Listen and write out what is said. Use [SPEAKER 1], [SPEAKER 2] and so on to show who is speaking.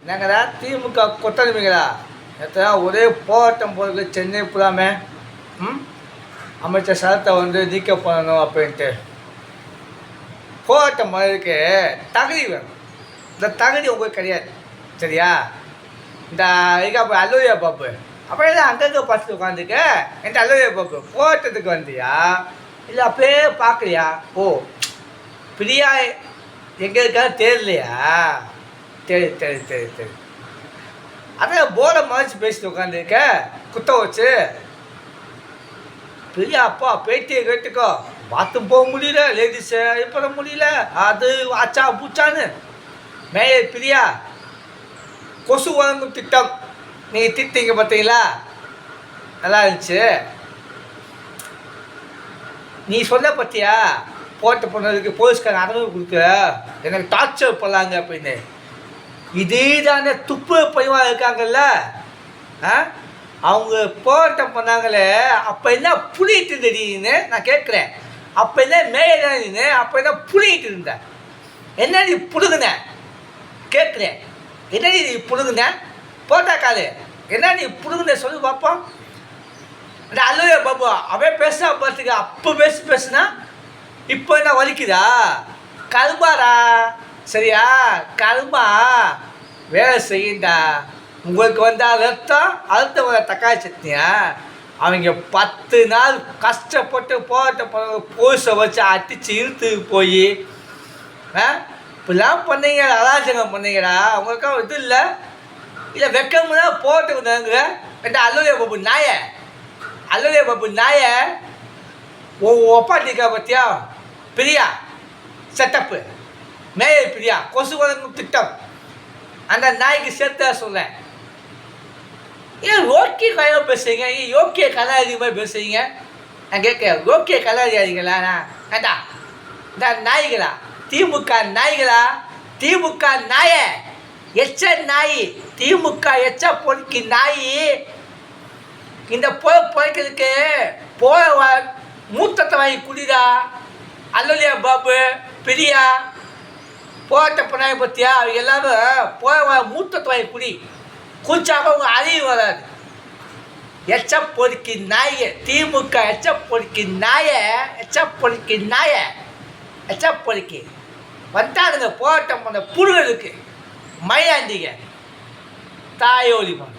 [SPEAKER 1] நாங்கடா திமுக கொத்தடிமைங்களா எத்தனை ஒரே போராட்டம் போகிறது சென்னை புறாமே அமைச்சர் சரத்தை வந்து நீக்க பண்ணணும் அப்படின்ட்டு போராட்டம் பண்ணுறதுக்கு தகுதி வேணும். இந்த தகுதி உங்களுக்கு கிடையாது, சரியா? இந்த இதுக்கு அல்லோரியா பாப்பு அப்படியே அங்கங்கே பஸ்ஸில் உட்காந்துக்க என்கிட்ட அல்லோரியா பாப்பு போராட்டத்துக்கு வந்தியா இல்லை அப்படியே பார்க்கலையா? ஓ பிரியா எங்கே இருக்கான்னு தெரியலையா? சரி அதான் போர்டை மறைச்சி பேசிட்டு உட்காந்துருக்க குத்த வச்சு பிரியா அப்பா பேட்டியை கேட்டுக்கோ. பாத்ரூம் போக முடியல, லேடிஸை இது பண்ண முடியல, அது ஆச்சா பூச்சான்னு. மேயர் பிரியா கொசு வழங்கும் திட்டம் நீங்கள் திட்டீங்க பார்த்தீங்களா, நல்லா இருந்துச்சு. நீ சொல்ல பார்த்தியா போட்ட போனதுக்கு போலீஸ்காரன் அடங்கு கொடுக்க எனக்கு டார்ச்சர் பண்ணலாங்க அப்படின்னு. இதே தானே துப்பு பையவாக இருக்காங்கல்ல, அவங்க போராட்டம் பண்ணாங்களே அப்போ என்ன புளியிட்டு இருந்தீன்னு நான் கேட்குறேன். அப்போ என்ன மேயன்னு அப்போ என்ன புளியிட்டு இருந்த? என்ன நீ புடுங்குன கேட்குறேன். என்ன நீ புடுங்குன போட்டாக்காது என்ன நீ புடுங்குன சொல்லி பார்ப்போம். அந்த அல்லவே பாபு அவன் பேசுனா பார்த்துக்க. அப்போ பேசுனா இப்போ என்ன வலிக்குதா? கருமாடா, சரியா? கருமா வேலை செய்யுண்டா. உங்களுக்கு வந்தால் அழுத்தம் தக்காளி சட்னியா? அவங்க 10 நாள் கஷ்டப்பட்டு போட்ட போலீஸை வச்சு அடித்து இழுத்து போய் இப்படிலாம் பண்ணீங்க, அராஜகம் பண்ணீங்கடா. அவங்களுக்காக இது இல்லை வெக்கம்னா போட்டுங்க. என்ன அல்லவே பாபு நாய, அல்லவே பாபு நாய ஒப்பாட்டிக்கா பார்த்தியா பிரியா செட்டப்பு மேயர் பிரியா கொசு வழங்கும் திட்டம் அந்த நாய்க்கு சேர்த்தா சொல்லேன். ஏன் யோக்கிய கலையாக பேசுறீங்க? ஏன் யோக்கிய கலாதி மாதிரி பேசுறீங்க? நான் கேட்க யோக்கிய கலாதிகாரிங்களா? ஏண்டா இந்த நாய்களா திமுக நாய்களா? திமுக நாய எச்ச நாய், திமுக எச்ச பொறுக்கி நாய். இந்த பொழைக்கிறதுக்கு மூத்தத்தை வாங்கி குடிடா. அல்லலியா பாபு பிரியா போட்ட பண்ணாய பற்றியா அவங்க எல்லாரும் மூத்தத்தை வாங்கி குடி. குடிச்சாக அவங்க அறிவு வராது. எச்ச பொறுக்கி நாய திமுக எச்ச பொறுக்கி நாய எச்ச பொறுக்கி வந்தானுங்க போராட்டம் பண்ண புழுகளுக்கு மையாண்டிங்க தாயோலிமா.